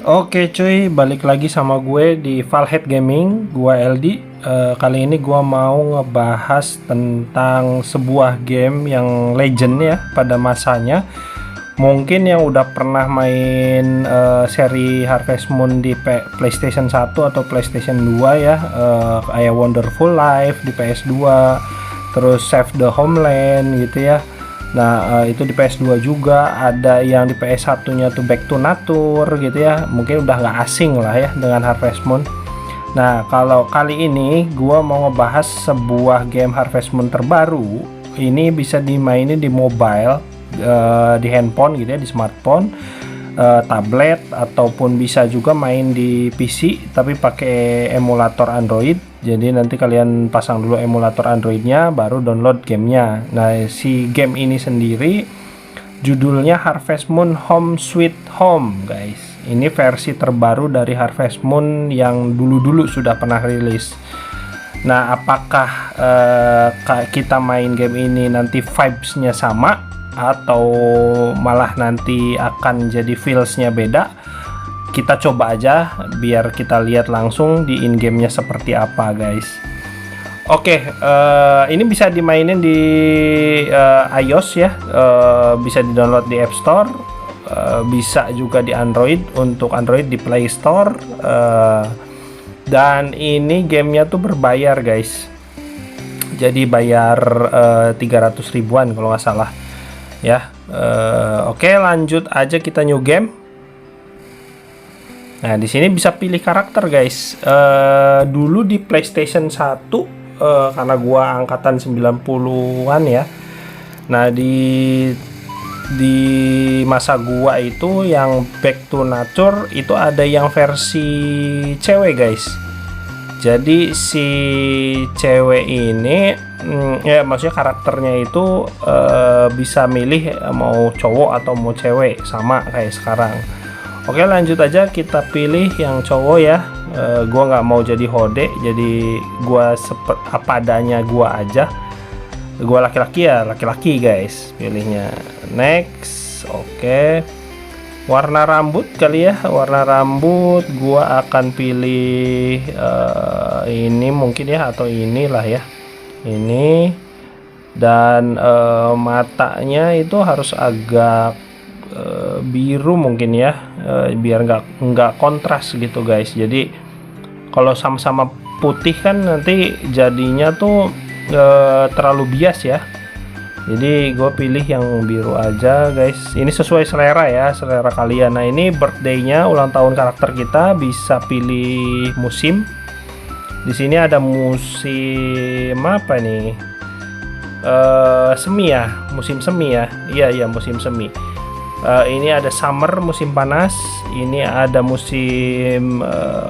Oke cuy, balik lagi sama gue di Valhead Gaming, gue LD. Kali ini gue mau ngebahas tentang sebuah game yang legend ya pada masanya. Mungkin yang udah pernah main seri Harvest Moon di PlayStation 1 atau PlayStation 2 ya, kayak Wonderful Life di PS2, terus Save the Homeland gitu ya. Nah, itu di PS2 juga, ada yang di PS1-nya tuh Back to Nature gitu ya. Mungkin udah nggak asing lah ya dengan Harvest Moon. Nah, kalau kali ini gua mau ngebahas sebuah game Harvest Moon terbaru. Ini bisa dimainin di mobile, di handphone gitu ya, di smartphone, tablet, ataupun bisa juga main di PC tapi pakai emulator Android. Jadi nanti kalian pasang dulu emulator Androidnya, baru download gamenya. Nah, si game ini sendiri judulnya Harvest Moon Home Sweet Home, guys. Ini versi terbaru dari Harvest Moon yang dulu-dulu sudah pernah rilis. Nah, apakah kita main game ini nanti vibes-nya sama atau malah nanti akan jadi feels-nya beda? Kita coba aja biar kita lihat langsung di in-game-nya seperti apa, guys. Oke, ini bisa dimainin di iOS ya, bisa di-download di App Store, bisa juga di Android, untuk Android di Play Store, dan ini gamenya tuh berbayar, guys. Jadi bayar 300 ribuan kalau nggak salah ya. Oke, lanjut aja kita new game. Nah, di sini bisa pilih karakter, guys. Dulu di PlayStation 1, karena gua angkatan 90-an ya. Nah, di masa gua itu yang Back to Nature itu ada yang versi cewek, guys. Jadi si cewek ini ya maksudnya karakternya itu bisa milih mau cowok atau mau cewek, sama kayak sekarang. Oke, lanjut aja kita pilih yang cowok ya. Gua nggak mau jadi hode, jadi gua apa adanya gua aja. Gua laki-laki ya, laki-laki, guys, pilihnya. Next. Oke. Warna rambut kali ya, warna rambut gua akan pilih ini mungkin ya, atau inilah ya. Ini. Dan matanya itu harus agak biru mungkin ya, biar nggak kontras gitu, guys. Jadi kalau sama-sama putih kan nanti jadinya tuh terlalu bias ya. Jadi gue pilih yang biru aja, guys. Ini sesuai selera ya, selera kalian. Nah, ini birthday-nya, ulang tahun karakter kita, bisa pilih musim. Di sini ada musim apa nih, semi ya, musim semi ya. Iya, musim semi. Ini ada summer, musim panas. Ini ada musim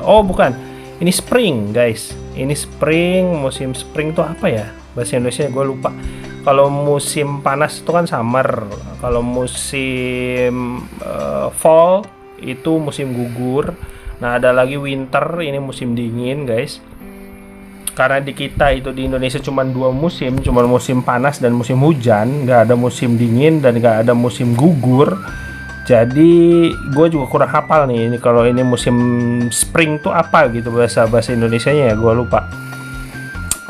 oh bukan, ini spring, guys. Ini spring, musim spring tuh apa ya bahasa Indonesia, gue lupa. Kalau musim panas itu kan summer. Kalau musim fall itu musim gugur. Nah, ada lagi winter, ini musim dingin, guys. Karena di kita itu di Indonesia cuma 2 musim, cuma musim panas dan musim hujan, nggak ada musim dingin dan nggak ada musim gugur. Jadi gue juga kurang hafal nih, ini kalau ini musim spring tuh apa gitu bahasa Indonesianya ya, gue lupa.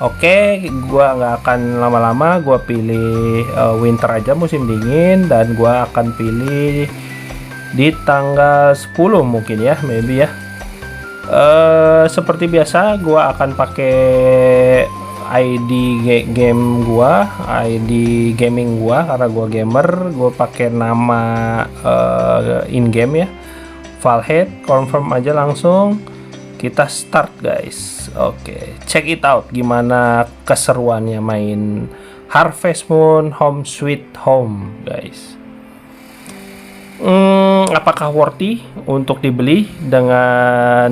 Oke, gue nggak akan lama-lama, gue pilih winter aja, musim dingin, dan gue akan pilih di tanggal 10 mungkin ya, maybe ya. Seperti biasa gua akan pakai ID game gua, ID gaming gua, karena gua gamer. Gua pakai nama in game ya, Valhead. Confirm aja langsung, kita start, guys. Oke, check it out gimana keseruannya main Harvest Moon Home Sweet Home, guys. Apakah worthy untuk dibeli dengan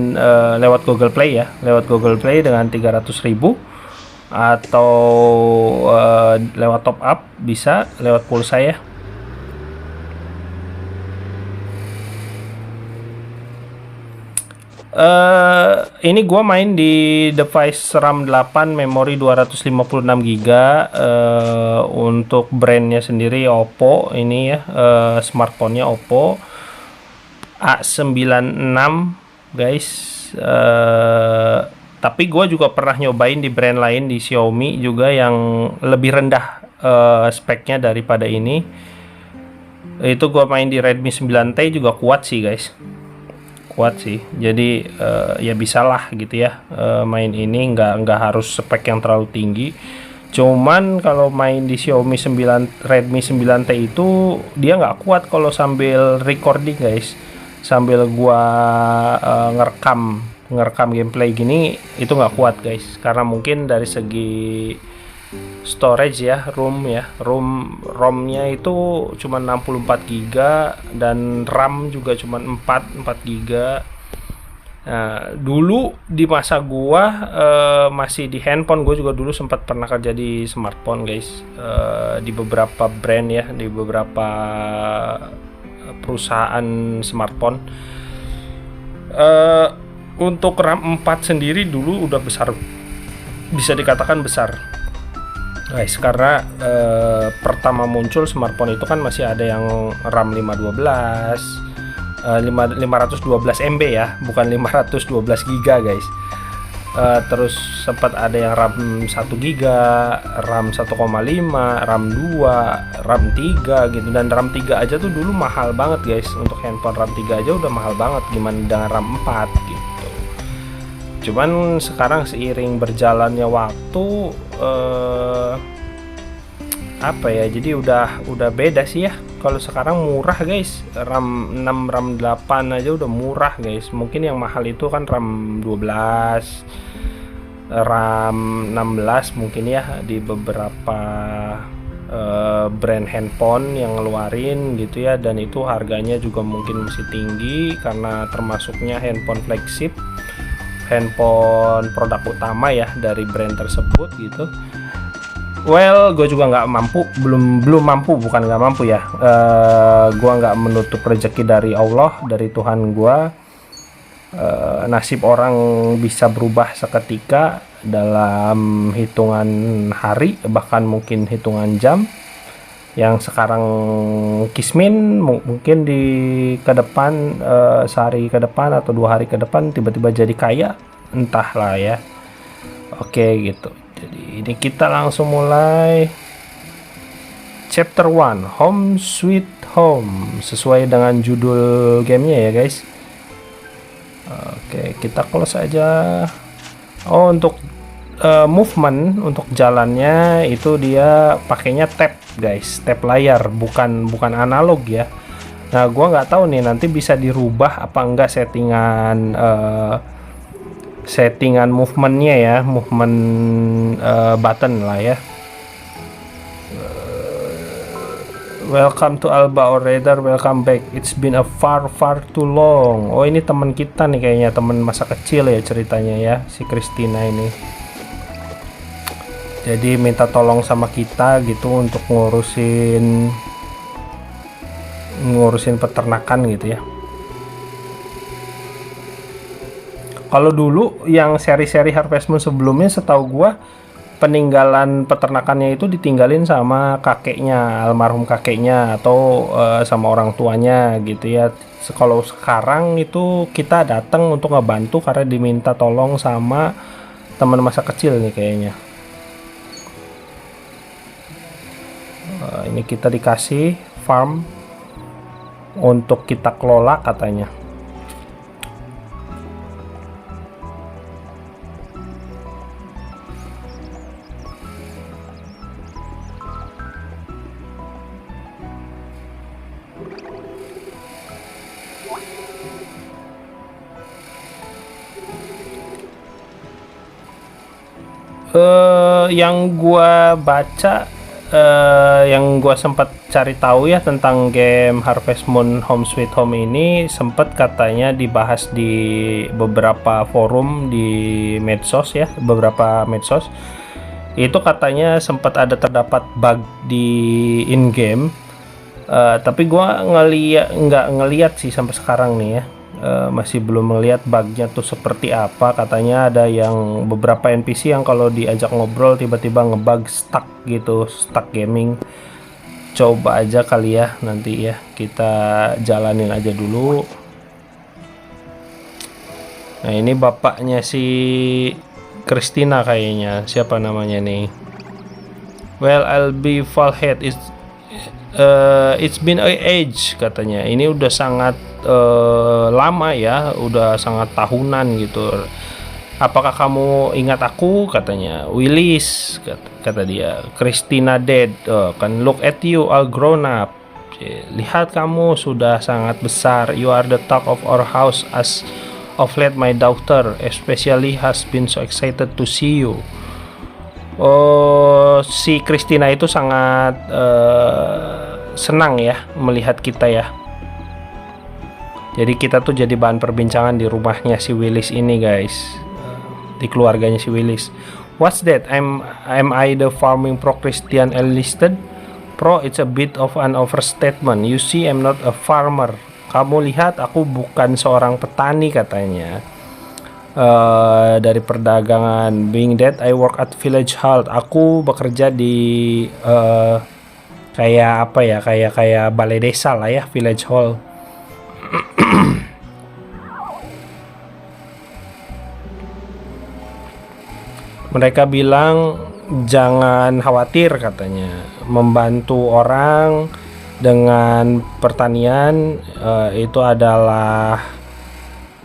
lewat Google Play ya, lewat Google Play dengan 300.000, atau lewat top up, bisa lewat pulsa ya. Ini gua main di device RAM 8, memori 256 GB. Untuk brandnya sendiri Oppo ini ya, smartphone-nya Oppo. A96 guys. Tapi gue juga pernah nyobain di brand lain di Xiaomi juga yang lebih rendah speknya daripada ini. Itu gue main di Redmi 9T juga kuat sih guys, kuat sih. Jadi ya bisalah gitu ya main ini, nggak harus spek yang terlalu tinggi. Cuman kalau main di Xiaomi 9 Redmi 9T itu dia nggak kuat kalau sambil recording guys, sambil gua ngerekam gameplay gini, itu nggak kuat guys, karena mungkin dari segi storage ya, ROM-nya itu cuma 64 GB dan RAM juga cuma 4 GB. Nah, dulu di masa gua masih di handphone, gua juga dulu sempat pernah kerja di smartphone guys, di beberapa brand ya, di beberapa perusahaan smartphone. Untuk RAM 4 sendiri dulu udah besar, bisa dikatakan besar guys, karena pertama muncul smartphone itu kan masih ada yang RAM 512 512 MB ya, bukan 512 GB guys. Terus sempat ada yang RAM 1 GB, RAM 1,5, RAM 2, RAM 3 gitu. Dan RAM 3 aja tuh dulu mahal banget guys. Untuk handphone RAM 3 aja udah mahal banget, gimana dengan RAM 4 gitu. Cuman sekarang seiring berjalannya waktu apa ya, jadi udah beda sih ya. Kalau sekarang murah guys, RAM 6, RAM 8 aja udah murah guys. Mungkin yang mahal itu kan RAM 12, RAM 16 mungkin ya, di beberapa brand handphone yang ngeluarin gitu ya. Dan itu harganya juga mungkin masih tinggi karena termasuknya handphone flagship, handphone produk utama ya dari brand tersebut gitu. Well, gue juga nggak mampu, belum mampu, bukan nggak mampu ya. Gue nggak menutup rezeki dari Allah, dari Tuhan gue. Nasib orang bisa berubah seketika dalam hitungan hari, bahkan mungkin hitungan jam. Yang sekarang kismin, mungkin di ke depan, sehari ke depan atau 2 hari ke depan tiba-tiba jadi kaya, entahlah ya. Oke gitu. Jadi ini kita langsung mulai chapter 1, Home Sweet Home, sesuai dengan judul gamenya ya guys. Oke, kita close aja. Oh, untuk movement, untuk jalannya itu dia pakainya tab guys, tab layar, bukan analog ya. Nah, gua nggak tahu nih nanti bisa dirubah apa enggak settingan movementnya ya, movement button lah ya. Welcome to Alba, or rather welcome back. It's been a far too long. Oh, ini teman kita nih kayaknya, teman masa kecil ya ceritanya ya, si Christina ini. Jadi minta tolong sama kita gitu untuk ngurusin peternakan gitu ya. Kalau dulu yang seri-seri Harvest Moon sebelumnya, setahu gua peninggalan peternakannya itu ditinggalin sama kakeknya, almarhum kakeknya, atau sama orang tuanya gitu ya. Kalau sekarang itu kita datang untuk ngebantu karena diminta tolong sama teman masa kecil nih kayaknya. Ini kita dikasih farm untuk kita kelola katanya. Yang gua baca, yang gua sempat cari tahu ya tentang game Harvest Moon Home Sweet Home ini, sempat katanya dibahas di beberapa forum di medsos ya, beberapa medsos. Itu katanya sempat terdapat bug di in game, tapi gua nggak ngeliat sih sampai sekarang nih ya. Masih belum melihat bugnya tuh seperti apa. Katanya ada yang beberapa NPC yang kalau diajak ngobrol tiba-tiba ngebug, stuck gitu, stuck gaming. Coba aja kali ya nanti ya, kita jalanin aja dulu. Nah, ini bapaknya si Christina kayaknya. Siapa namanya nih? Well, I'll be full head. It's been a age katanya. Ini udah sangat lama ya, udah sangat tahunan gitu. Apakah kamu ingat aku katanya? Willis kata dia. Christina dead. Kan look at you all grown up. Lihat kamu sudah sangat besar. You are the talk of our house as of late. My daughter especially has been so excited to see you. Oh, si Christina itu sangat senang ya melihat kita ya. Jadi kita tuh jadi bahan perbincangan di rumahnya si Willis ini guys, di keluarganya si Willis. What's that? Am I the farming pro Christian enlisted? Pro, it's a bit of an overstatement. You see, I'm not a farmer. Kamu lihat, aku bukan seorang petani katanya. Dari perdagangan. Being that I work at village hall. Aku bekerja di kayak apa ya, kayak balai desa lah ya, village hall. Mereka bilang jangan khawatir katanya, membantu orang dengan pertanian itu adalah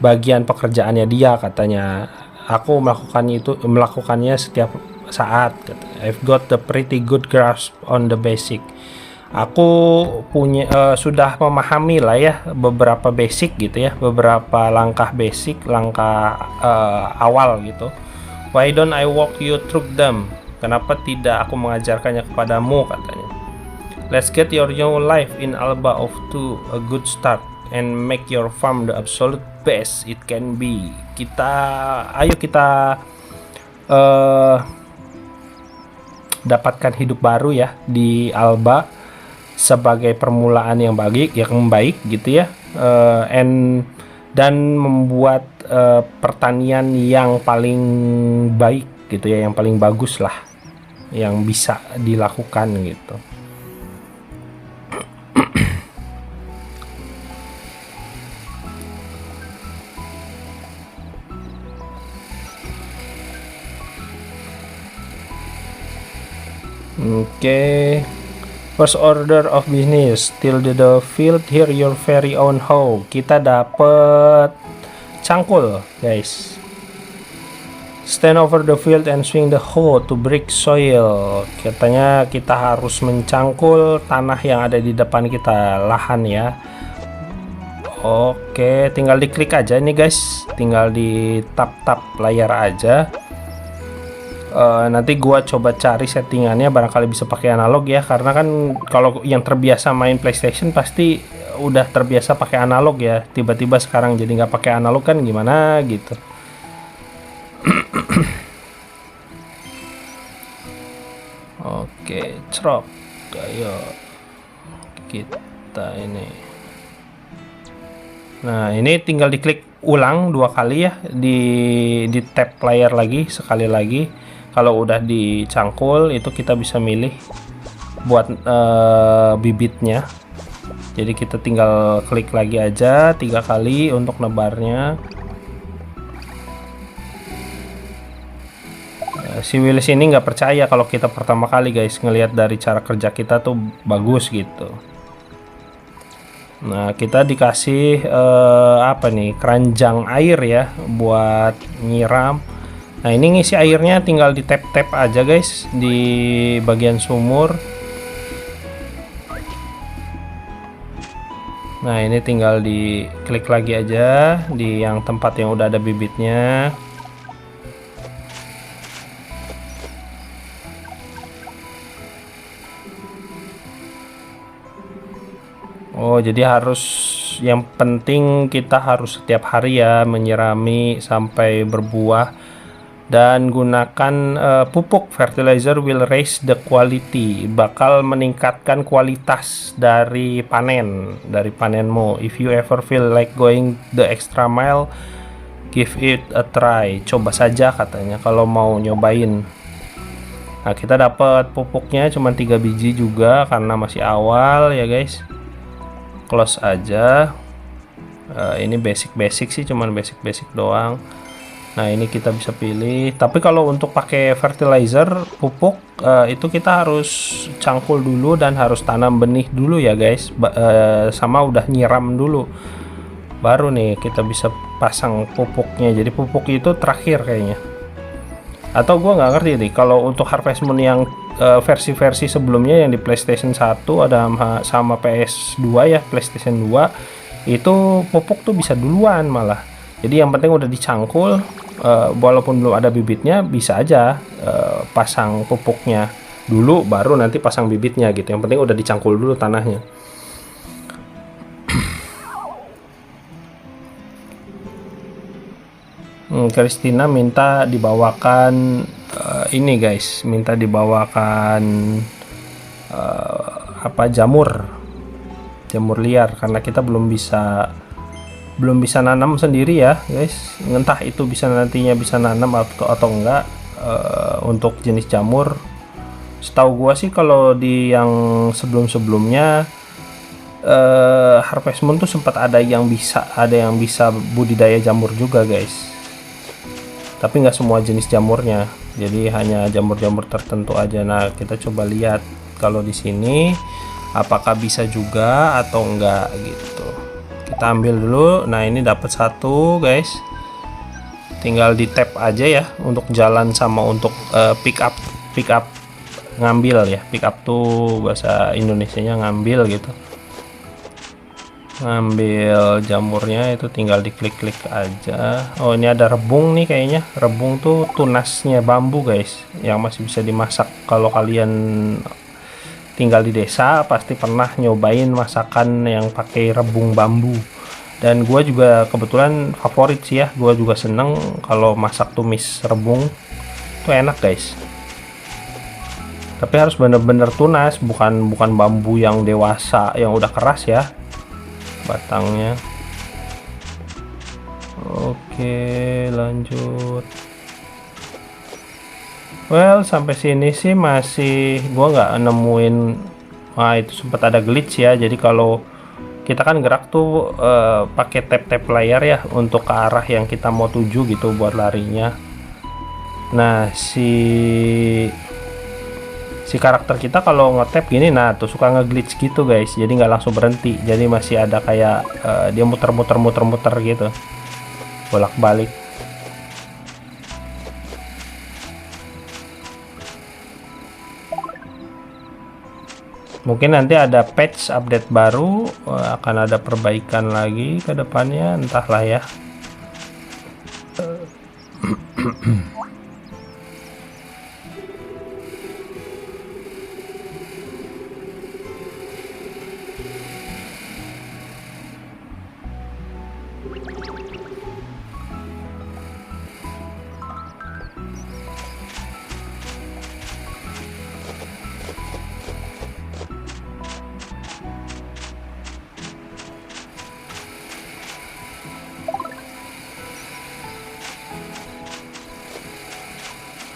bagian pekerjaannya dia katanya. Aku melakukannya setiap saat. I've got the pretty good grasp on the basic. Aku punya sudah memahami lah ya beberapa basic gitu ya, beberapa langkah basic, langkah awal gitu. Why don't I walk you through them? Kenapa tidak aku mengajarkannya kepadamu katanya. Let's get your new life in Alba off to a good start and make your farm the absolute best it can be. Ayo kita dapatkan hidup baru ya di Alba sebagai permulaan yang baik gitu ya, dan membuat pertanian yang paling baik gitu ya, yang paling bagus lah yang bisa dilakukan gitu. Oke. First order of business, till the field here your very own hoe. Kita dapat cangkul, guys. Stand over the field and swing the hoe to break soil. Katanya kita harus mencangkul tanah yang ada di depan kita, lahan ya. Oke, tinggal diklik aja nih guys, tinggal di tap layar aja. Nanti gua coba cari settingannya, barangkali bisa pakai analog ya, karena kan kalau yang terbiasa main PlayStation pasti udah terbiasa pakai analog ya, tiba-tiba sekarang jadi nggak pakai analog kan gimana gitu. Oke, crop, ayo kita ini. Nah, ini tinggal diklik ulang 2 kali ya, di tab layar lagi sekali lagi. Kalau udah dicangkul itu kita bisa milih buat bibitnya. Jadi kita tinggal klik lagi aja 3 kali untuk nebarnya. Si Willis ini nggak percaya kalau kita pertama kali guys, ngelihat dari cara kerja kita tuh bagus gitu. Nah, kita dikasih apa nih, keranjang air ya buat nyiram. Nah, ini ngisi airnya tinggal di tap aja guys di bagian sumur. Nah, ini tinggal diklik lagi aja di yang tempat yang udah ada bibitnya. Oh, jadi yang penting kita harus setiap hari ya menyirami sampai berbuah, dan gunakan pupuk. Fertilizer will raise the quality, bakal meningkatkan kualitas dari panenmu. If you ever feel like going the extra mile, give it a try. Coba saja katanya kalau mau nyobain. Nah, kita dapat pupuknya cuma 3 biji juga karena masih awal ya guys. Close aja. Ini basic sih, cuman basic doang. Nah ini kita bisa pilih, tapi kalau untuk pakai fertilizer pupuk itu kita harus cangkul dulu dan harus tanam benih dulu ya guys, sama udah nyiram dulu baru nih kita bisa pasang pupuknya. Jadi pupuk itu terakhir kayaknya, atau gua nggak ngerti nih kalau untuk Harvest Moon yang versi-versi sebelumnya yang di PlayStation 1 ada sama PS2 ya, PlayStation 2 itu pupuk tuh bisa duluan malah. Jadi yang penting udah dicangkul, walaupun belum ada bibitnya bisa aja pasang pupuknya dulu baru nanti pasang bibitnya gitu. Yang penting udah dicangkul dulu tanahnya. Christina minta dibawakan ini guys, minta dibawakan jamur liar karena kita belum bisa nanam sendiri ya guys. Entah itu bisa nantinya bisa nanam atau enggak. Untuk jenis jamur setahu gua sih kalau di yang sebelumnya Harvest Moon tuh sempat ada yang bisa budidaya jamur juga guys, tapi nggak semua jenis jamurnya, jadi hanya jamur-jamur tertentu aja. Nah kita coba lihat kalau di sini apakah bisa juga atau enggak gitu. Kita ambil dulu. Nah ini dapat satu guys, tinggal di tap aja ya untuk jalan sama untuk pick up ngambil ya. Pick up tuh bahasa Indonesianya ngambil gitu, ngambil jamurnya itu tinggal diklik-klik aja. Oh ini ada rebung nih kayaknya. Rebung tuh tunasnya bambu guys yang masih bisa dimasak. Kalau kalian tinggal di desa pasti pernah nyobain masakan yang pakai rebung bambu, dan gua juga kebetulan favorit sih ya. Gua juga seneng kalau masak tumis rebung tuh enak guys, tapi harus bener-bener tunas, bukan bambu yang dewasa yang udah keras ya batangnya. Oke lanjut. Well sampai sini sih masih gua nggak nemuin. Itu sempat ada glitch ya, jadi kalau kita kan gerak tuh pakai tap layar ya untuk ke arah yang kita mau tuju gitu buat larinya. Nah si karakter kita kalau nge-tap gini nah tuh suka nge-glitch gitu guys, jadi nggak langsung berhenti, jadi masih ada kayak dia muter gitu bolak-balik. Mungkin nanti ada patch update baru, akan ada perbaikan lagi ke depannya, entahlah ya.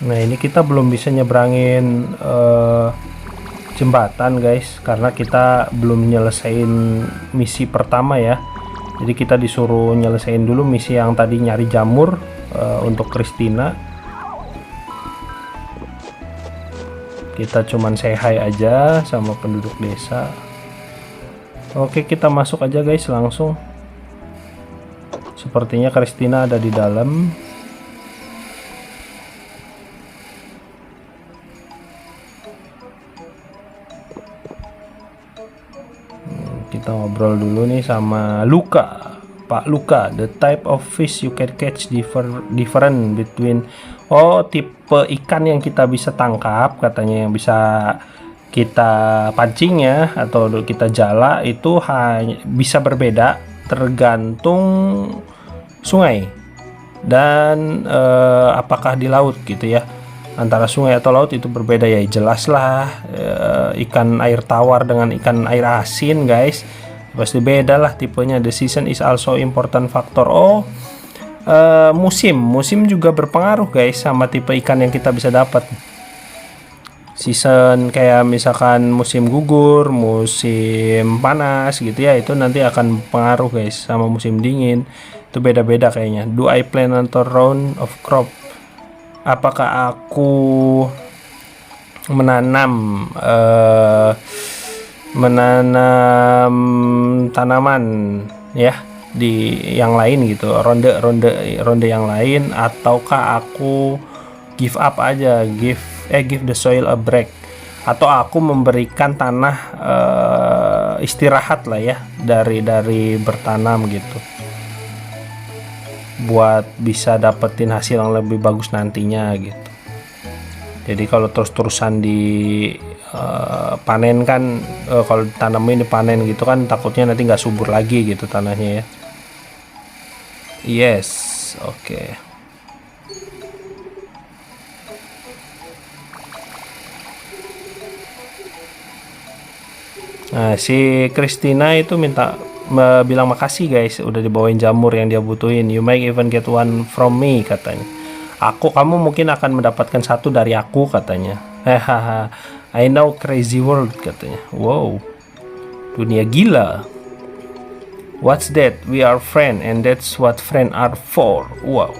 Nah ini kita belum bisa nyebrangin jembatan guys, karena kita belum nyelesain misi pertama ya. Jadi kita disuruh nyelesain dulu misi yang tadi nyari jamur untuk Christina. Kita cuman say hi aja sama penduduk desa. Oke kita masuk aja guys langsung. Sepertinya Christina ada di dalam. Kita ngobrol dulu nih sama Luka, Pak Luka. The type of fish you can catch different between. Oh tipe ikan yang kita bisa tangkap katanya, yang bisa kita pancing ya atau kita jala itu bisa berbeda tergantung sungai dan apakah di laut gitu ya. Antara sungai atau laut itu berbeda ya, jelas lah. Ikan air tawar dengan ikan air asin guys pasti beda lah tipenya. The season is also important factor. Oh musim juga berpengaruh guys sama tipe ikan yang kita bisa dapat. season kayak misalkan musim gugur, musim panas gitu ya, itu nanti akan pengaruh guys, sama musim dingin itu beda-beda kayaknya. Do I plan another round of crop? Apakah aku menanam menanam tanaman ya di yang lain gitu, ronde yang lain, ataukah aku give up aja, give the soil a break, atau aku memberikan tanah istirahat lah ya dari bertanam gitu, buat bisa dapetin hasil yang lebih bagus nantinya gitu. Jadi kalau terus-terusan di panen kan, kalau tanamin dipanen gitu kan takutnya nanti nggak subur lagi gitu tanahnya ya. Yes, oke. Nah, si Christina itu minta bilang makasih guys, udah dibawain jamur yang dia butuhin. You might even get one from me, katanya. Kamu mungkin akan mendapatkan satu dari aku, katanya. Hahaha. I know crazy world, katanya. Wow, dunia gila. What's that? We are friend and that's what friend are for. Wow.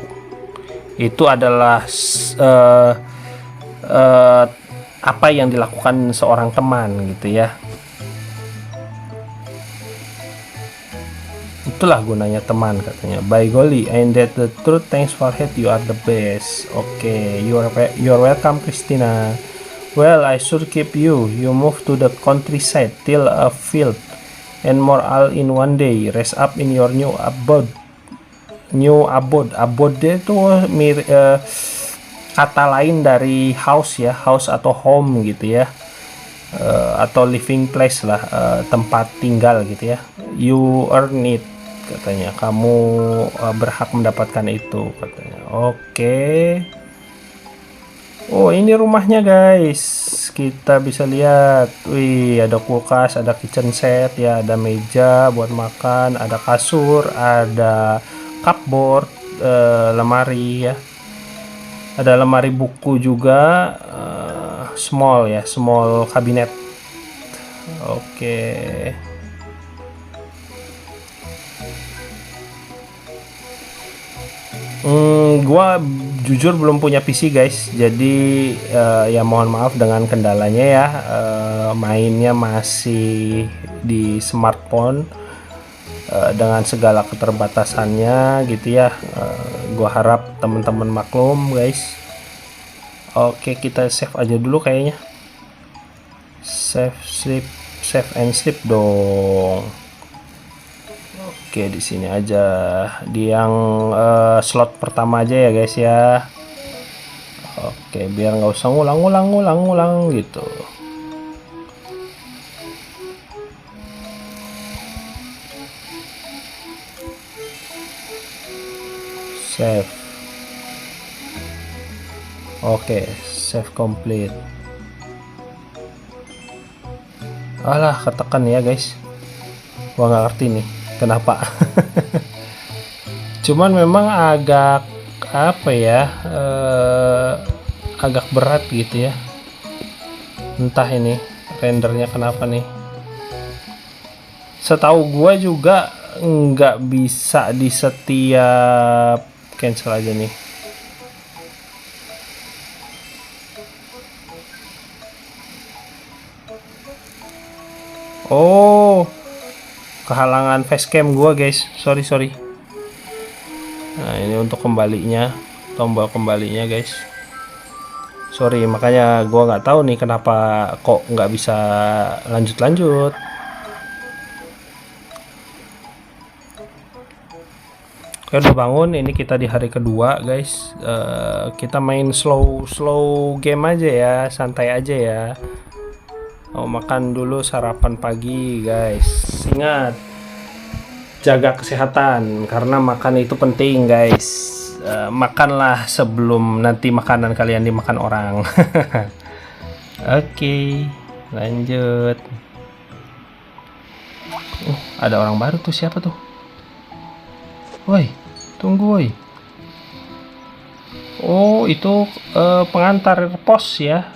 Itu adalah apa yang dilakukan seorang teman gitu ya. Itulah gunanya teman, katanya. By golly, ain't that the truth? Thanks for it, you are the best. Okay, you're welcome, Christina. Well, I should keep you. You move to the countryside, till a field, and more all in one day. Rest up in your new abode. Abode itu kata lain dari house ya, house atau home gitu ya, atau living place lah, tempat tinggal gitu ya. You earn it, katanya. Kamu berhak mendapatkan itu, katanya. Oke. Oh, ini rumahnya guys, kita bisa lihat. Wih, ada kulkas, ada kitchen set ya, ada meja buat makan, ada kasur, ada cupboard, lemari ya, ada lemari buku juga, small ya, small cabinet. Oke. Gua jujur belum punya PC guys, jadi ya mohon maaf dengan kendalanya ya. Mainnya masih di smartphone, dengan segala keterbatasannya gitu ya. Gua harap teman-teman maklum guys. Oke, kita save aja dulu kayaknya. Save and sleep dong. Oke, di sini aja, di yang slot pertama aja ya guys ya. Oke, biar nggak usah ngulang gitu. Save. Oke, save complete. Alah, ketekan ya guys. Gua nggak ngerti nih kenapa. Cuman memang agak apa ya, agak berat gitu ya. Entah ini rendernya kenapa nih. Setahu gua juga nggak bisa di setiap, cancel aja nih. Oh, kehalangan facecam gua guys, sorry. Nah, ini untuk kembalinya, tombol kembalinya guys. Sorry, makanya gua nggak tahu nih kenapa kok nggak bisa lanjut. Oke, udah bangun. Ini kita di hari kedua guys. Kita main slow game aja ya, santai aja ya. Makan dulu sarapan pagi guys. Ingat, jaga kesehatan karena makan itu penting guys. Makanlah sebelum nanti makanan kalian dimakan orang. Oke, lanjut. Ada orang baru tuh, siapa tuh? Woi, tunggu woi. Oh, itu pengantar pos ya,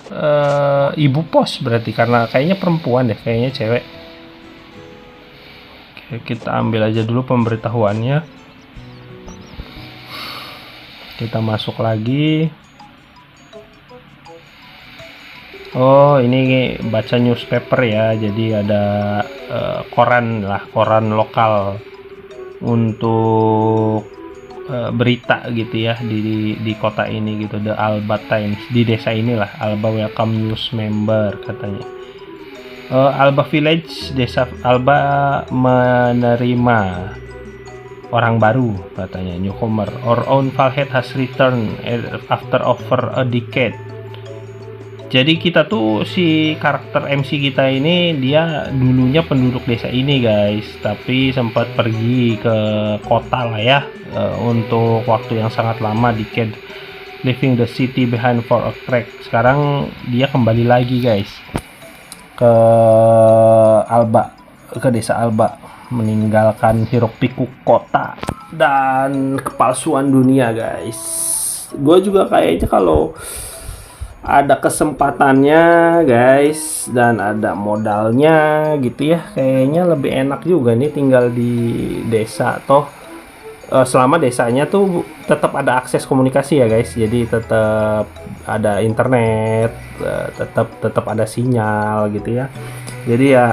ibu pos berarti, karena kayaknya perempuan deh, kayaknya cewek. Oke, kita ambil aja dulu pemberitahuannya. Kita masuk lagi. Oh, ini baca newspaper ya, jadi ada koran lah, koran lokal untuk berita gitu ya di kota ini gitu, The Alba Times, di desa inilah, Alba Welcome News Member katanya. Alba Village, desa Alba menerima orang baru katanya, newcomer. Our own Valhead has returned after over a decade. Jadi kita tuh, si karakter MC kita ini dia dulunya penduduk desa ini guys, tapi sempat pergi ke kota lah ya, untuk waktu yang sangat lama, decade, leaving the city behind for a crack. Sekarang dia kembali lagi guys ke Alba, ke desa Alba, meninggalkan hiruk pikuk kota dan kepalsuan dunia guys. Gue juga kayaknya kalau ada kesempatannya guys dan ada modalnya gitu ya, kayaknya lebih enak juga nih tinggal di desa. Toh selama desanya tuh tetap ada akses komunikasi ya guys, jadi tetap ada internet, tetap ada sinyal gitu ya, jadi ya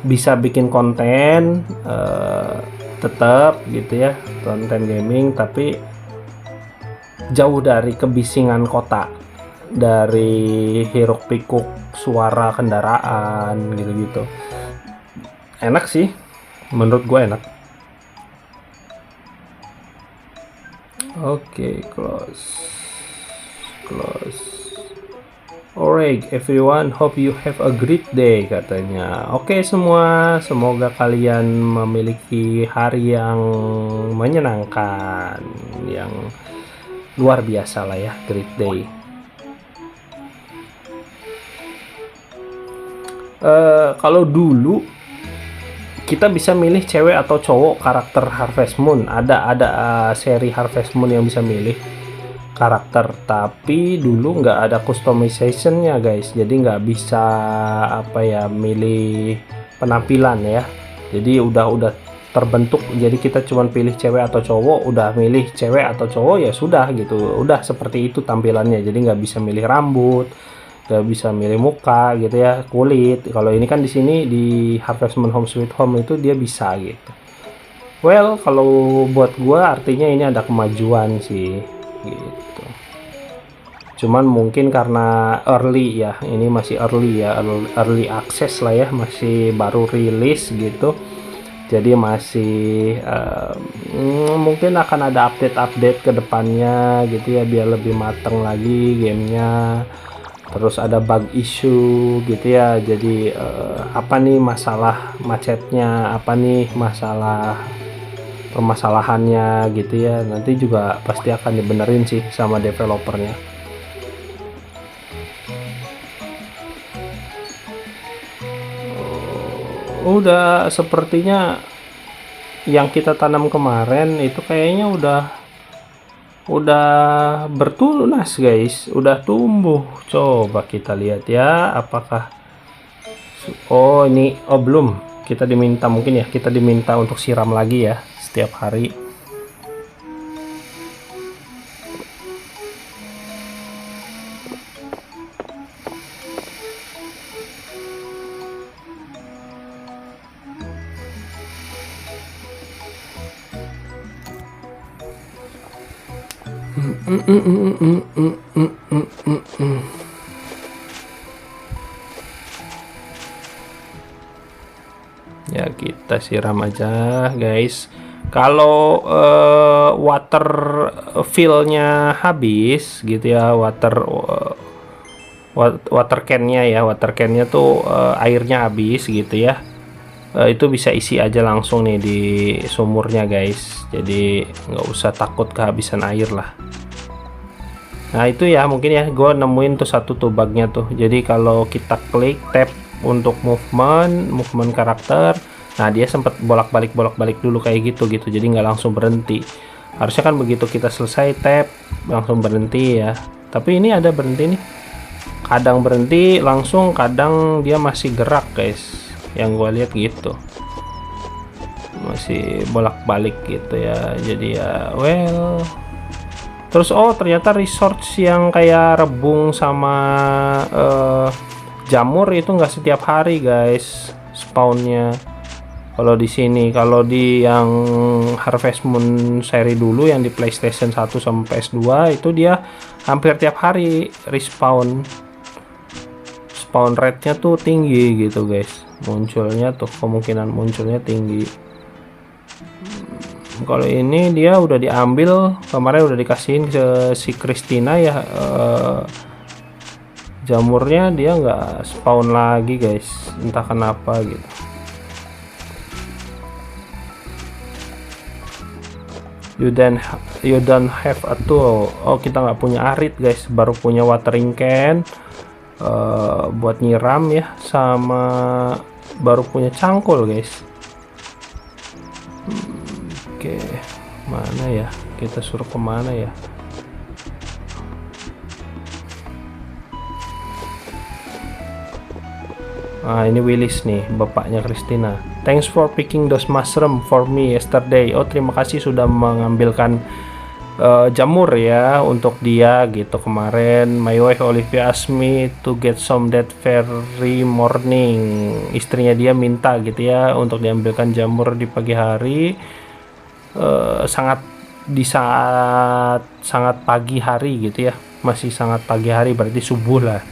bisa bikin konten tetap gitu ya, konten gaming, tapi jauh dari kebisingan kota, dari hiruk pikuk suara kendaraan gitu-gitu. Enak sih, menurut gue enak. Oke, close. Alright everyone, hope you have a great day katanya. Oke semua, semoga kalian memiliki hari yang menyenangkan, yang luar biasa lah ya, great day. Kalau dulu kita bisa milih cewek atau cowok karakter Harvest Moon, ada seri Harvest Moon yang bisa milih karakter, tapi dulu nggak ada customizationnya guys, jadi nggak bisa apa ya, milih penampilan ya, jadi udah terbentuk, jadi kita cuma pilih cewek atau cowok, udah milih cewek atau cowok ya sudah gitu, udah seperti itu tampilannya, jadi nggak bisa milih rambut, nggak bisa milih muka gitu ya, kulit. Kalau ini kan di sini di Harvest Moon Home Sweet Home itu dia bisa gitu. Well, kalau buat gua artinya ini ada kemajuan sih gitu. Cuman mungkin karena early ya, ini masih early ya, early access lah ya, masih baru rilis gitu. Jadi masih mungkin akan ada update ke depannya gitu ya, biar lebih mateng lagi gamenya. Terus ada bug issue gitu ya, jadi apa nih masalah macetnya, apa nih masalah permasalahannya gitu ya, nanti juga pasti akan dibenerin sih sama developernya. Udah sepertinya yang kita tanam kemarin itu kayaknya udah bertunas guys, udah tumbuh. Coba kita lihat ya, apakah oh ini, oh belum, kita diminta, mungkin ya kita diminta untuk siram lagi ya setiap hari. Ya kita siram aja guys. Kalau water fill-nya habis gitu ya, water can-nya ya, water can-nya tuh airnya habis gitu ya, itu bisa isi aja langsung nih di sumurnya guys, jadi nggak usah takut kehabisan air lah. Nah itu ya, mungkin ya gue nemuin tuh satu tuh bugnya tuh, jadi kalau kita klik tab untuk movement karakter, nah dia sempat bolak-balik dulu kayak gitu, jadi nggak langsung berhenti. Harusnya kan begitu kita selesai tap langsung berhenti ya, tapi ini ada berhenti nih, kadang berhenti langsung, kadang dia masih gerak guys, yang gue lihat gitu, masih bolak-balik gitu ya. Jadi ya well, terus oh ternyata resource yang kayak rebung sama jamur itu nggak setiap hari guys spawnnya. Kalau di sini, kalau di yang Harvest Moon seri dulu yang di PlayStation 1 sama PS2 itu dia hampir tiap hari respawn. Spawn rate-nya tuh tinggi gitu guys. Munculnya tuh kemungkinan munculnya tinggi. Kalau ini dia udah diambil, kemarin udah dikasihin ke si Christina ya, jamurnya dia nggak spawn lagi guys, entah kenapa gitu. You don't have a tool. Oh kita nggak punya arit guys, baru punya watering can buat nyiram ya, sama baru punya cangkul guys. Oke, mana ya, kita suruh kemana ya? Ah ini Willis nih, bapaknya Christina. Thanks for picking those mushroom for me yesterday. Oh terima kasih sudah mengambilkan jamur ya untuk dia gitu kemarin. My wife Olivia asked me to get some that very morning. Istrinya dia minta gitu ya untuk diambilkan jamur di pagi hari, di saat sangat pagi hari gitu ya, masih sangat pagi hari berarti subuh lah.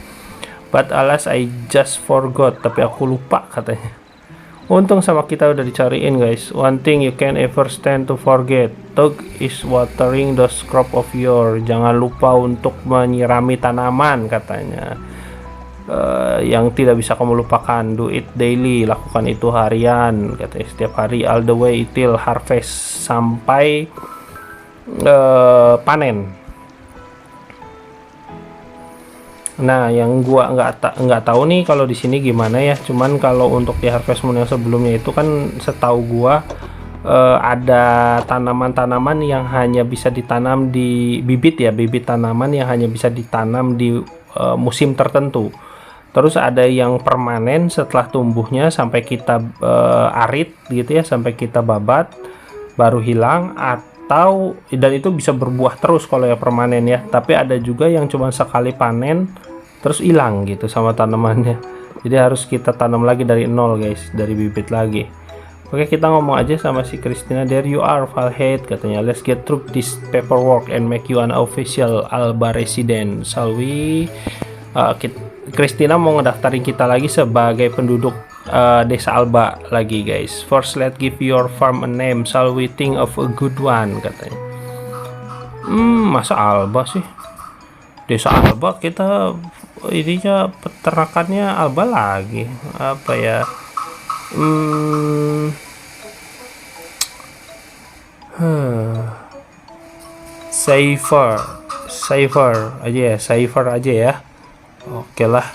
But alas I just forgot, tapi aku lupa katanya. Untung sama kita udah dicariin guys. One thing you can ever stand to forget, Tug is watering those crop of yours. Jangan lupa untuk menyirami tanaman katanya. Yang tidak bisa kamu lupakan, do it daily, lakukan itu harian katanya, setiap hari, all the way till harvest, sampai panen. Nah, yang gua nggak tahu nih kalau di sini gimana ya. Cuman kalau untuk di Harvest Moon yang sebelumnya itu kan setahu gua ada tanaman-tanaman yang hanya bisa ditanam di bibit ya, bibit tanaman yang hanya bisa ditanam di musim tertentu. Terus ada yang permanen setelah tumbuhnya sampai kita arit gitu ya, sampai kita babat baru hilang, atau dan itu bisa berbuah terus kalau yang permanen ya. Tapi ada juga yang cuma sekali panen terus hilang gitu sama tanamannya, jadi harus kita tanam lagi dari nol guys, dari bibit lagi. Oke, kita ngomong aja sama si Christina. There you are Valhead katanya, let's get through this paperwork and make you an official Alba resident, shall we? Christina mau ngedaftarin kita lagi sebagai penduduk desa Alba lagi guys. First let's give your farm a name, shall we think of a good one katanya. Masa Alba sih, desa Alba, kita ininya peternakannya Alba lagi, apa ya, Saver aja ya, Saver aja ya. Oke lah,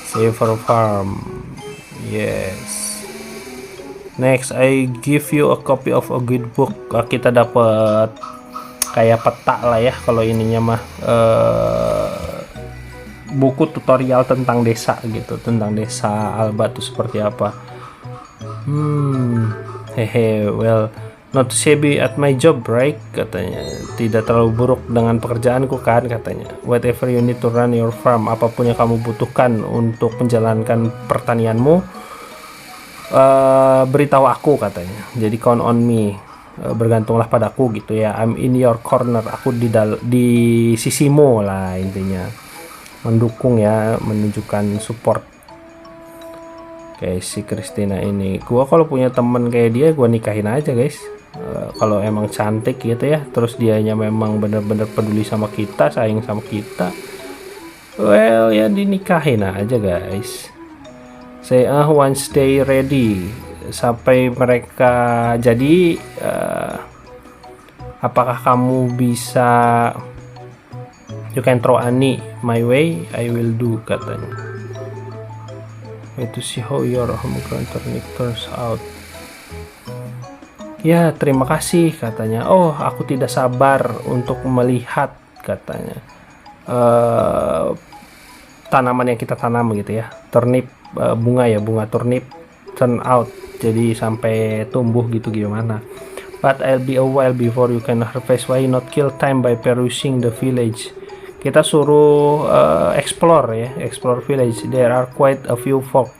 Saver Farm. Yes. Next, I give you a copy of a good book. Kita dapat kayak peta lah ya kalau ininya mah, buku tutorial tentang desa gitu, tentang desa Alba tuh seperti apa. Well, not shabby at my job, right? Katanya, tidak terlalu buruk dengan pekerjaanku kan, katanya. Whatever you need to run your farm, apapun yang kamu butuhkan untuk menjalankan pertanianmu, beritahu aku katanya. Jadi count on me, bergantunglah padaku gitu ya. I'm in your corner, aku di sisimu lah intinya. Mendukung ya, menunjukkan support. Kayak si Christina ini, gua kalau punya temen kayak dia gua nikahin aja guys. Kalau emang cantik gitu ya, terus dianya memang bener-bener peduli sama kita, sayang sama kita, well ya dinikahin aja guys. Saya once they ready, sampai mereka jadi, apakah kamu bisa, you can throw Ani my way, I will do katanya. Wait to see how your home turns out. Ya, terima kasih katanya. Oh, aku tidak sabar untuk melihat katanya. Tanaman yang kita tanam gitu ya. Turnip, bunga ya, bunga turnip turn out. Jadi sampai tumbuh gitu gimana. But I'll be a while before you can harvest. Why not kill time by perusing the village? Kita suruh explore ya, explore village. There are quite a few folk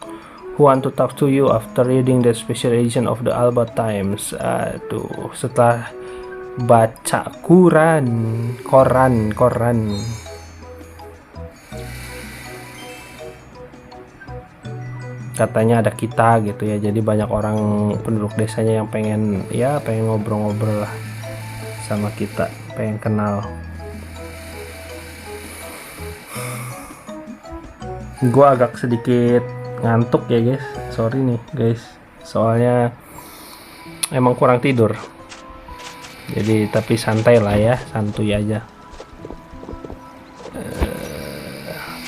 who want to talk to you after reading the special edition of the Alba Times. Aduh, setelah baca koran. Katanya ada kita gitu ya, jadi banyak orang penduduk desanya yang pengen ngobrol-ngobrol lah sama kita, pengen kenal. Gua agak sedikit ngantuk ya guys, sorry nih guys, soalnya emang kurang tidur, jadi tapi santai lah ya, santuy aja.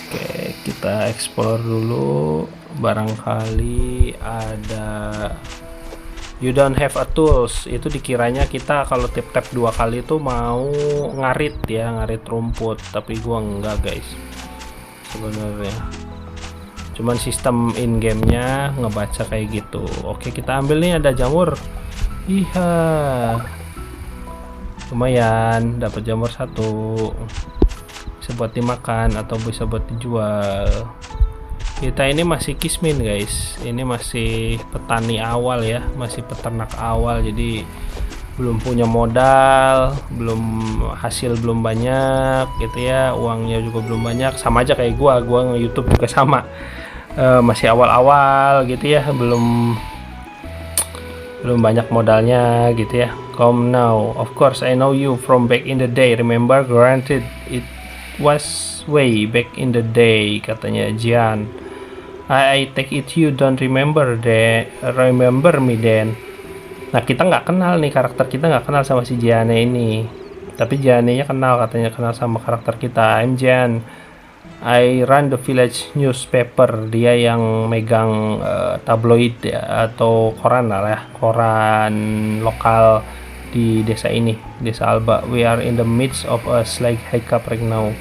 Oke, kita explore dulu. Barangkali ada you don't have a tools, itu dikiranya kita kalau tap 2 kali itu mau ngarit rumput, tapi gua enggak guys sebenarnya, cuman sistem in gamenya ngebaca kayak gitu. Oke, kita ambil nih, ada jamur. Iya, lumayan dapat jamur 1, bisa buat dimakan atau bisa buat dijual. Kita ini masih kismin guys, ini masih petani awal ya, masih peternak awal, jadi belum punya modal, hasil belum banyak gitu ya, uangnya juga belum banyak, sama aja kayak gua nge-YouTube juga sama, masih awal-awal gitu ya, belum banyak modalnya gitu ya. Come now, of course I know you from back in the day, remember, granted it was way back in the day, katanya Jian. I take it you don't remember me then. Nah, kita nggak kenal nih, karakter kita nggak kenal sama si Jiane ini, tapi Jiane nya kenal, katanya kenal sama karakter kita. I'm Jian, I run the village newspaper. Dia yang megang tabloid ya, atau koran lah ya, koran lokal di desa ini, desa Alba. We are in the midst of a slight hiccup right now,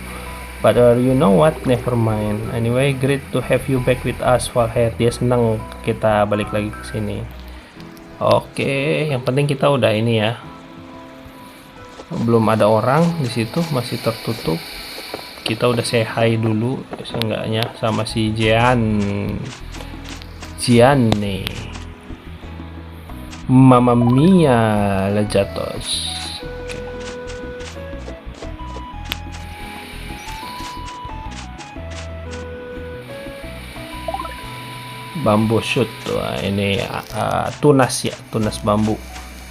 but you know what, never mind. Anyway, great to have you back with us, Falhead. Dia senang kita balik lagi ke sini. Oke, yang penting kita udah ini ya, belum ada orang di situ, masih tertutup. Kita udah say hi dulu seenggaknya sama si Jian nih. Mamma mia, lejatos. Bambu shoot, wah, ini tunas ya, tunas bambu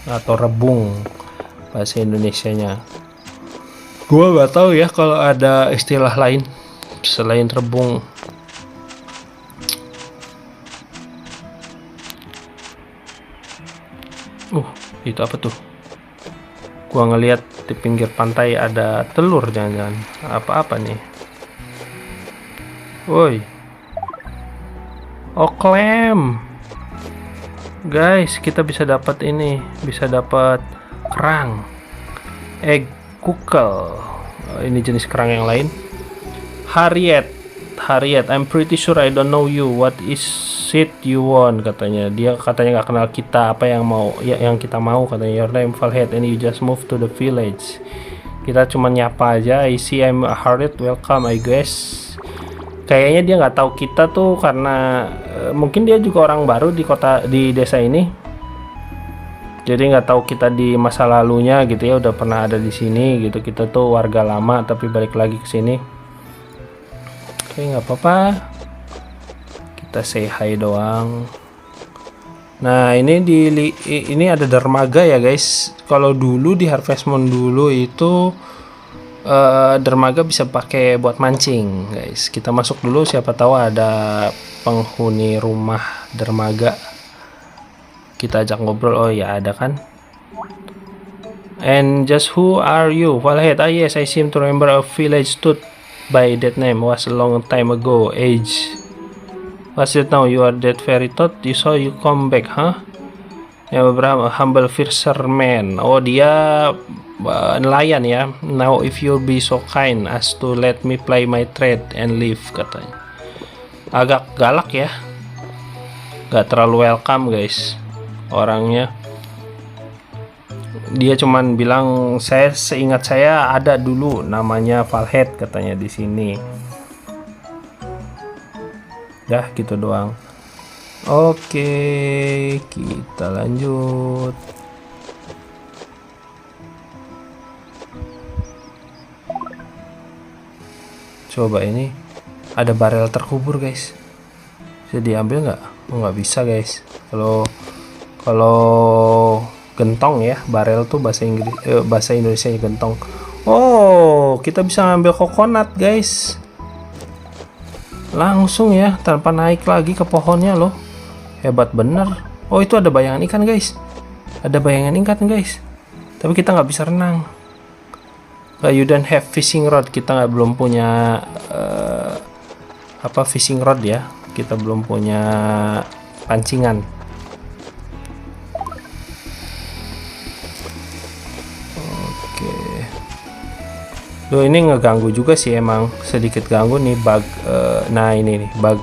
atau rebung bahasa Indonesianya. Gua nggak tahu ya kalau ada istilah lain selain rebung. Itu apa tuh? Gua ngelihat di pinggir pantai ada telur, jangan-jangan apa-apa nih. Woi. Oh, clam. Guys, kita bisa dapat ini, bisa dapat kerang. Egg kukel. Ini jenis kerang yang lain. Harriet, I'm pretty sure I don't know you. What is it you want? Katanya. Dia katanya nggak kenal kita. Apa yang kita mau? Katanya. Your name Falhead and you just move to the village. Kita cuma nyapa aja. I see I'm a Harriet. Welcome, I guess. Kayaknya dia nggak tahu kita tuh karena mungkin dia juga orang baru di desa ini. Jadi nggak tahu kita di masa lalunya gitu ya, udah pernah ada di sini gitu. Kita tuh warga lama tapi balik lagi ke sini. Oke, nggak apa-apa. Kita say hi doang. Nah, ini ada dermaga ya guys. Kalau dulu di Harvest Moon dulu itu dermaga bisa pakai buat mancing guys. Kita masuk dulu, siapa tahu ada penghuni rumah dermaga, kita ajak ngobrol. Oh ya, ada kan. And just who are you? Falhead. Yes, I seem to remember a village stood by that name. Was a long time ago. Age. What's it now? You are that fairy thought. You saw you come back, huh? Ya, beberapa humble fisherman. Oh, dia nelayan ya. Now if you be so kind as to let me play my trade and leave, katanya. Agak galak ya. Gak terlalu welcome guys orangnya. Dia cuman bilang, saya seingat saya ada dulu namanya Valhead, katanya di sini. Dah gitu doang. Oke, kita lanjut. Coba ini ada barel terkubur guys. Bisa diambil nggak? Oh, nggak bisa guys. Kalau gentong ya, barel tuh bahasa Inggris, bahasa Indonesia nya gentong. Oh, kita bisa ngambil kokonat guys. Langsung ya, tanpa naik lagi ke pohonnya loh. Hebat bener. Oh, itu ada bayangan ikan guys. Ada bayangan ikan guys. Tapi kita nggak bisa renang. You don't have fishing rod. Kita belum punya fishing rod ya. Kita belum punya pancingan. Oke. Loh, ini ngeganggu juga sih, emang sedikit ganggu nih bug. Nah ini nih bug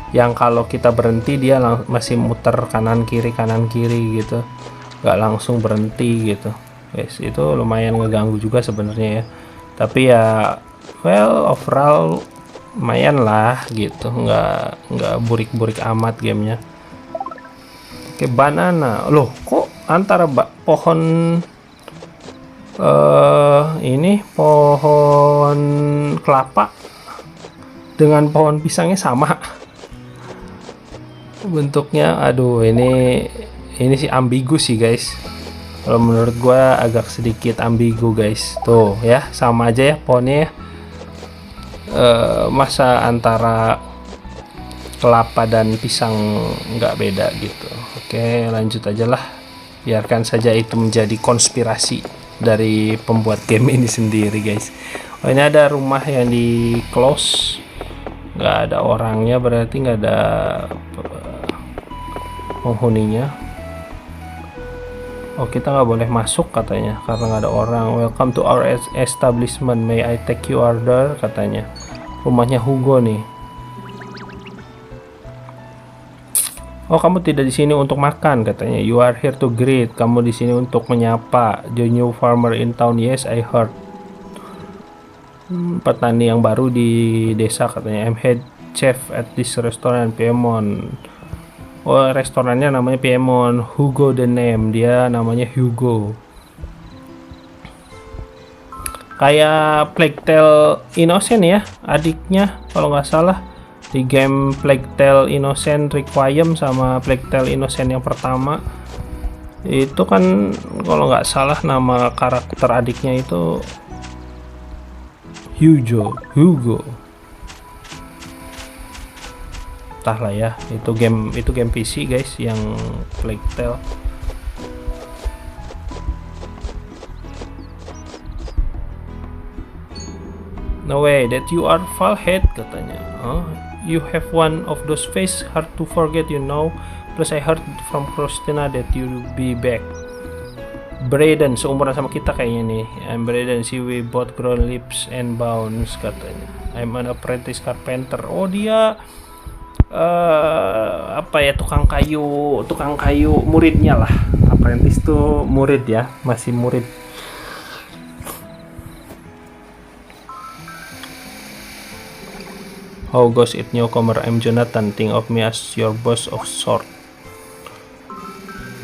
yang kalau kita berhenti dia masih muter kanan kiri gitu, nggak langsung berhenti gitu guys. Itu lumayan ngeganggu juga sebenarnya ya, tapi ya well overall lumayan lah gitu, nggak burik-burik amat gamenya. Oke, banana. Loh, kok antara pohon ini pohon kelapa dengan pohon pisangnya sama bentuknya? Aduh, ini sih ambigu sih guys. Kalau menurut gua agak sedikit ambigu guys. Tuh ya, sama aja ya pohonnya ya. Masa antara kelapa dan pisang nggak beda gitu. Oke, lanjut aja lah. Biarkan saja itu menjadi konspirasi dari pembuat game ini sendiri guys. Oh, ini ada rumah yang di close, nggak ada orangnya, berarti nggak ada penghuninya. Oh, kita nggak boleh masuk katanya karena nggak ada orang. Welcome to our establishment, may I take your order, katanya. Rumahnya Hugo nih. Oh, kamu tidak di sini untuk makan, katanya. You are here to greet. Kamu di sini untuk menyapa. The new farmer in town. Yes, I heard. Petani yang baru di desa, katanya. I'm head chef at this restaurant, Piemont. Oh, restorannya namanya Piemont. Hugo the name. Dia namanya Hugo. Kayak Plague Tale Innocent ya, adiknya kalau nggak salah. Di game Plague Tale Innocent Requiem sama Plague Tale Innocent yang pertama itu kan kalau nggak salah nama karakter adiknya itu Hugo. Entahlah ya, itu game PC guys yang Plague Tale. No way that you are Valhead, katanya. Oh, you have one of those face hard to forget, you know. Plus I heard from Christina that you'll be back. Braden, seumuran sama kita kayaknya nih. I'm Braden, see we both grown leaps and bounds, katanya. I'm an apprentice carpenter. Oh, dia tukang kayu muridnya lah. Apprentice tuh murid ya, masih murid. How goes it, newcomer? I'm Jonathan. Think of me as your boss of sort.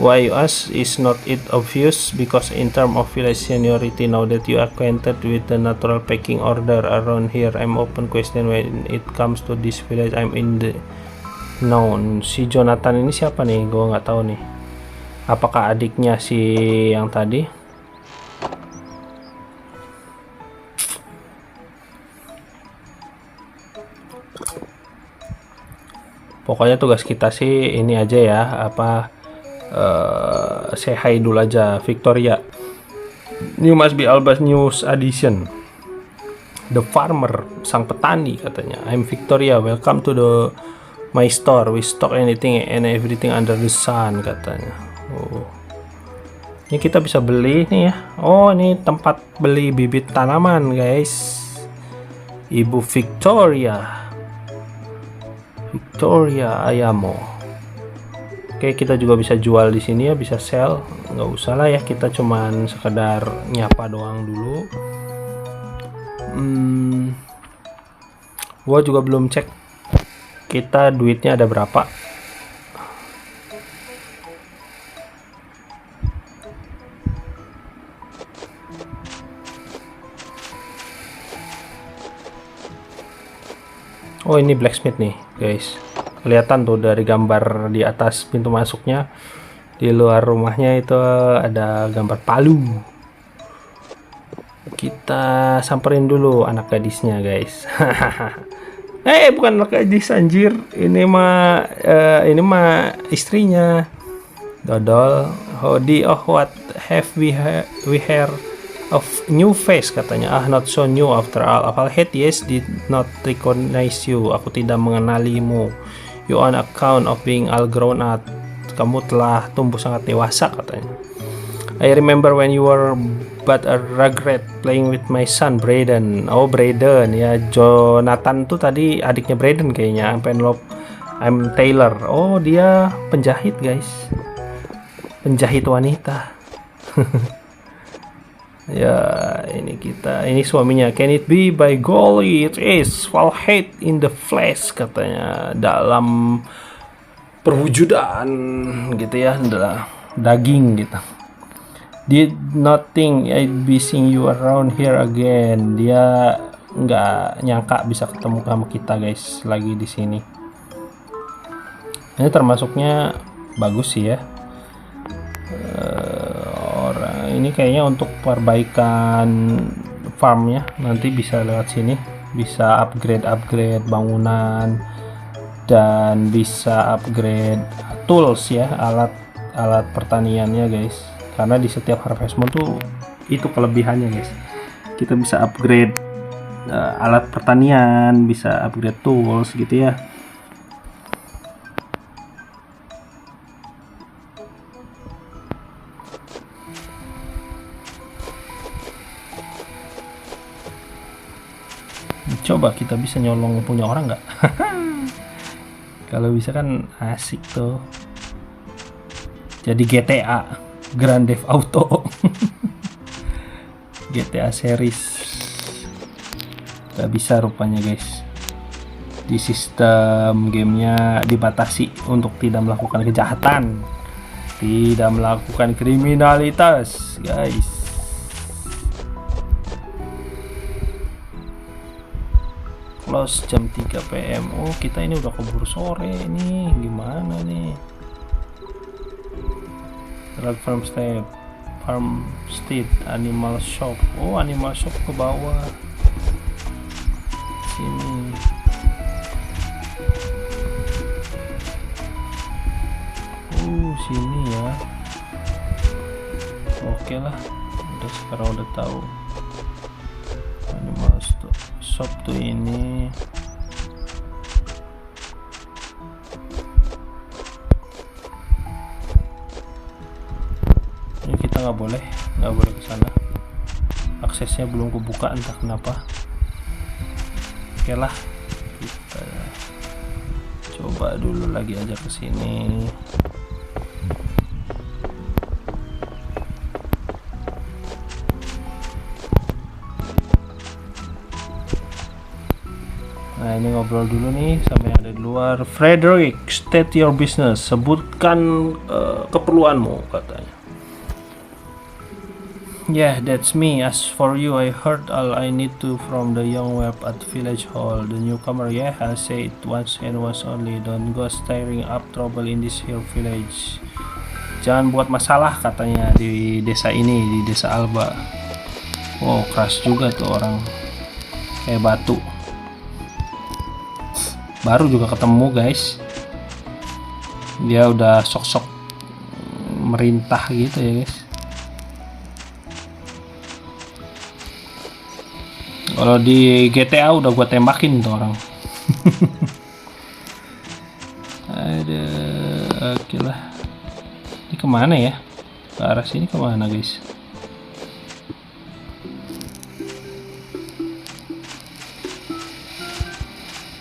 Why you ask? Is not it obvious? Because in terms of village seniority, now that you are acquainted with the natural pecking order around here, I'm open question when it comes to this village. I'm in the known. Si Jonathan ini siapa nih? Gue nggak tahu nih. Apakah adiknya si yang tadi? Pokoknya tugas kita sih ini aja ya, say hi dulu aja. Victoria, new must be Alba's news addition. The farmer, sang petani, katanya. I'm Victoria, welcome to the My store, we stock anything and everything under the sun katanya. Oh. Ini kita bisa beli nih ya. Oh, ini tempat beli bibit tanaman, guys. Ibu Victoria. Victoria Ayamo. Oke, kita juga bisa jual di sini ya, bisa sell. Nggak usah lah ya, kita cuman sekedar nyapa doang dulu. Gua juga belum cek kita duitnya ada berapa. Oh, ini blacksmith nih guys, kelihatan tuh dari gambar di atas pintu masuknya. Di luar rumahnya itu ada gambar palu. Kita samperin dulu anak gadisnya guys. Bukan anak gadis anjir, ini mah istrinya. Dodol, Hodi, oh what have we heard of new face katanya. Not so new after all. Falhead, yes, did not recognize you. Aku tidak mengenalimu. You on account of being all grown up. Kamu telah tumbuh sangat dewasa katanya. I remember when you were but a regret playing with my son Brayden. Oh, Brayden ya, Jonathan tuh tadi adiknya Brayden kayaknya. I'm Taylor. Oh, dia penjahit guys, penjahit wanita. Ya, ini suaminya. Can it be? By golly, it is. Falhead in the flesh katanya, dalam perwujudan gitu ya, daging gitu. Did not think I'd be seeing you around here again. Dia nggak nyangka bisa ketemu sama kita guys lagi di sini. Ini termasuknya bagus sih ya. Orang ini kayaknya untuk perbaikan farmnya, nanti bisa lewat sini, bisa upgrade bangunan dan bisa upgrade tools ya, alat pertaniannya guys. Karena di setiap harvest moon tuh itu kelebihannya guys, kita bisa upgrade alat pertanian, bisa upgrade tools gitu ya. Coba kita bisa nyolong punya orang nggak? Kalau bisa kan asik tuh, jadi GTA Grand Theft Auto. GTA series nggak bisa rupanya guys. Di sistem gamenya dibatasi untuk tidak melakukan kejahatan, tidak melakukan kriminalitas guys. Close jam 3 PM. Oh, kita ini udah keburu sore nih, gimana nih? Red Farmstead, Animal Shop. Oh, Animal Shop ke bawah sini. Sini ya. Oke lah, sekarang udah tahu. Animal Shop tuh ini. Ini kita nggak boleh ke sana. Aksesnya belum kebuka entah kenapa. Oke lah, kita coba dulu lagi aja ke sini. Nah, ini ngobrol dulu nih sama yang ada di luar. Frederick, state your business. Sebutkan keperluanmu katanya. Yeah, that's me. As for you, I heard all I need to from the young web at Village Hall. The newcomer, yeah, I'll say it once and once only. Don't go stirring up trouble in this here village. Jangan buat masalah katanya di desa ini, di desa Alba. Wow, keras juga tuh orang, kayak batu. Baru juga ketemu guys, dia udah sok-sok merintah gitu ya guys. Kalau di GTA udah gua tembakin tuh orang. kemana ya? Ke arah sini kemana guys?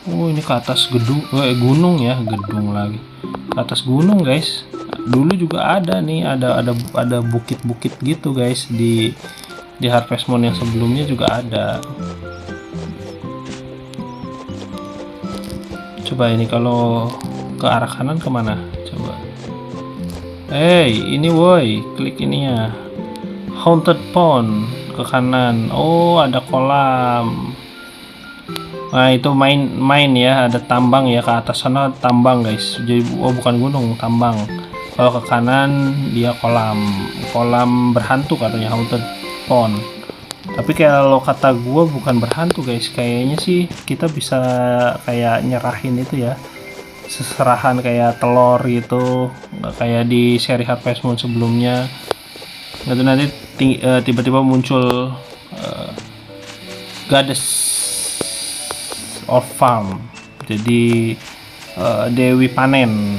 Oh ini ke atas gedung, gunung ya, gedung lagi. Ke atas gunung guys. Dulu juga ada nih, ada bukit-bukit gitu guys di Harvest Moon yang sebelumnya juga ada. Coba ini kalau ke arah kanan kemana? Coba. Ini woi, klik ininya. Haunted Pond ke kanan. Oh ada kolam. Nah itu main ya, ada tambang ya, ke atas sana tambang guys. Jadi bukan gunung, tambang. Kalau ke kanan dia kolam berhantu katanya, Haunted Pond. Tapi kalau kata gue bukan berhantu guys, kayaknya sih kita bisa kayak nyerahin itu ya, seserahan kayak telur gitu, nggak kayak di seri Harvest Moon sebelumnya. Itu nanti tiba-tiba muncul goddess of farm, jadi dewi panen.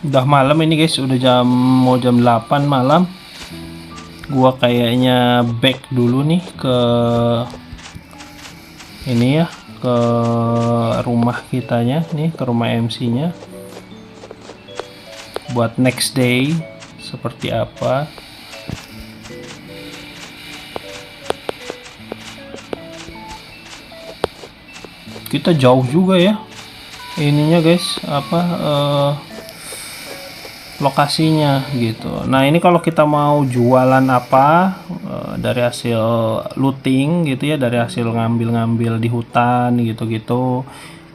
Udah malam ini guys, udah mau jam 8 malam. Gua kayaknya back dulu nih ke ini ya, ke rumah kitanya nih, ke rumah MC-nya. Buat next day seperti apa. Kita jauh juga ya ininya guys, apa lokasinya gitu. Nah ini kalau kita mau jualan apa dari hasil looting gitu ya, dari hasil ngambil di hutan gitu-gitu,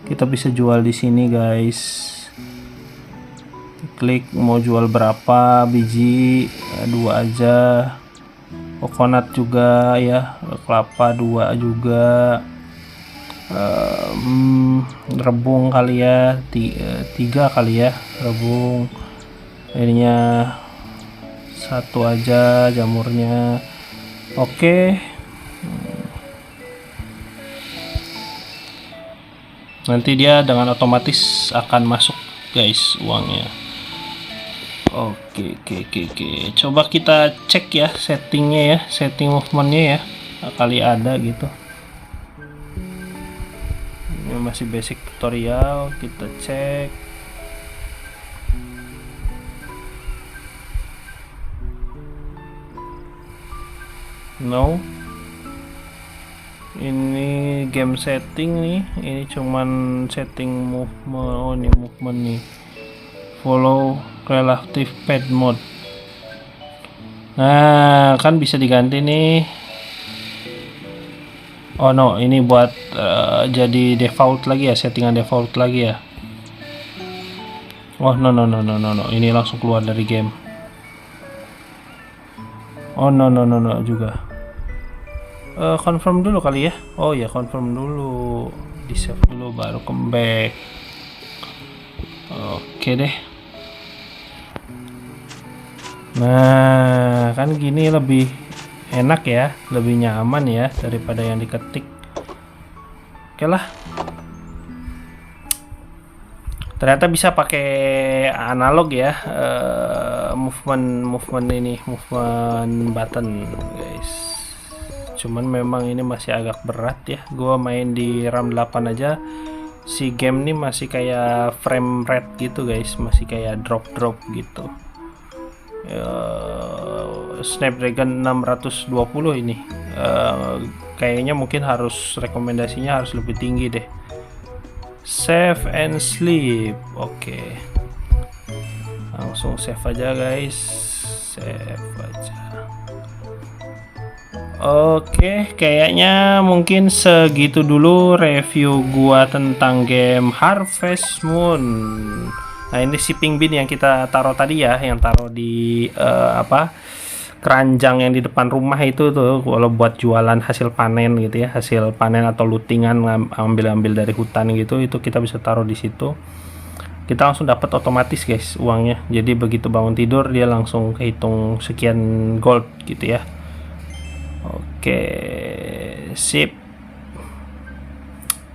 kita bisa jual di sini guys. Klik mau jual berapa biji, 2 aja. Coconut juga ya, kelapa 2 juga. Rebung kali ya, 3 kali ya rebung. Ininya 1 aja, jamurnya. Oke. Nanti dia dengan otomatis akan masuk guys uangnya. Oke. Coba kita cek ya settingnya ya, setting movementnya ya, kali ada gitu. Ini masih basic tutorial, kita cek. No, ini game setting nih, ini cuman setting movement. Oh ini movement nih, follow relative pad mode. Nah kan bisa diganti nih. Oh no, ini buat jadi default lagi ya, settingan default lagi ya. Oh no, ini langsung keluar dari game. Oh no juga. Confirm dulu kali ya. Oh ya, confirm dulu, di save dulu baru comeback. Oke deh. Nah kan gini lebih enak ya, lebih nyaman ya daripada yang diketik. Oke lah, ternyata bisa pakai analog ya, movement ini, movement button guys. Cuman memang ini masih agak berat ya, gua main di RAM 8 aja, si game ini masih kayak frame rate gitu guys, masih kayak drop gitu. Snapdragon 620 ini, kayaknya mungkin harus rekomendasinya harus lebih tinggi deh. Save and sleep. Oke. Langsung save aja guys, save aja. Oke, kayaknya mungkin segitu dulu review gua tentang game Harvest Moon. Nah ini shipping bin yang kita taruh tadi ya, yang taruh di keranjang yang di depan rumah itu tuh kalau buat jualan hasil panen gitu ya, hasil panen atau lootingan, ambil dari hutan gitu, itu kita bisa taruh di situ. Kita langsung dapat otomatis guys uangnya. Jadi begitu bangun tidur dia langsung kehitung sekian gold gitu ya. Oke, sip.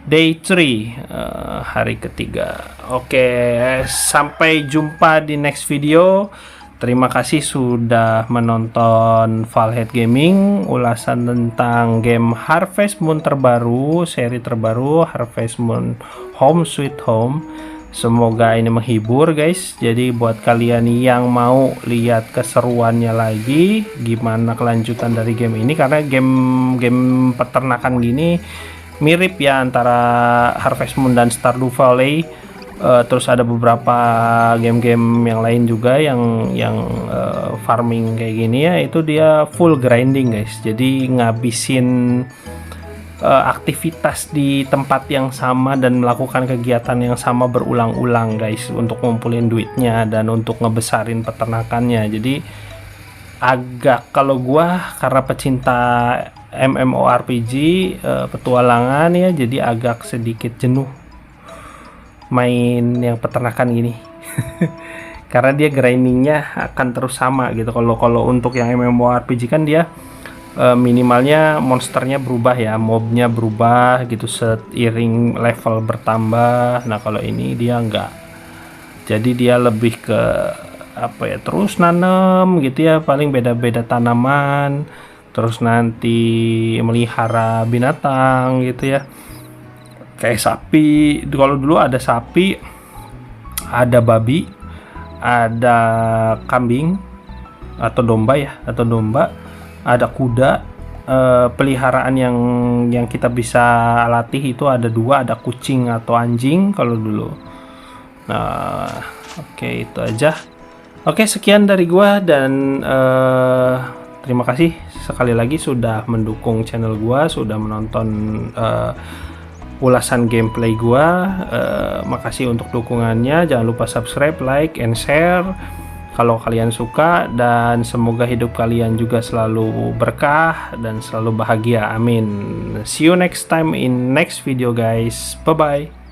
Day 3, hari ketiga. Oke, sampai jumpa di next video. Terima kasih sudah menonton Valhead Gaming, ulasan tentang game Harvest Moon terbaru, seri terbaru Harvest Moon Home Sweet Home. Semoga ini menghibur guys. Jadi buat kalian yang mau lihat keseruannya lagi, gimana kelanjutan dari game ini, karena game peternakan gini mirip ya antara Harvest Moon dan Stardew Valley. Terus ada beberapa game-game yang lain juga yang farming kayak gini ya, itu dia full grinding guys. Jadi ngabisin aktivitas di tempat yang sama dan melakukan kegiatan yang sama berulang-ulang guys, untuk ngumpulin duitnya dan untuk ngebesarin peternakannya. Jadi agak, kalau gua karena pecinta MMORPG, petualangan ya, jadi agak sedikit jenuh main yang peternakan gini. Karena dia grindingnya akan terus sama gitu. Kalau untuk yang MMORPG kan dia minimalnya monsternya berubah ya, mobnya berubah gitu seiring level bertambah. Nah kalau ini dia enggak, jadi dia lebih ke apa ya, terus nanam gitu ya, paling beda-beda tanaman, terus nanti melihara binatang gitu ya, kayak sapi. Kalau dulu ada sapi, ada babi, ada kambing atau domba ya, atau domba, ada kuda. Peliharaan yang kita bisa latih itu ada 2, ada kucing atau anjing kalau dulu. Nah, oke, itu aja. Oke, sekian dari gua, dan terima kasih sekali lagi sudah mendukung channel gua, sudah menonton ulasan gameplay gua. Makasih untuk dukungannya. Jangan lupa subscribe, like, and share kalau kalian suka, dan semoga hidup kalian juga selalu berkah dan selalu bahagia. Amin. See you next time in next video guys. Bye bye.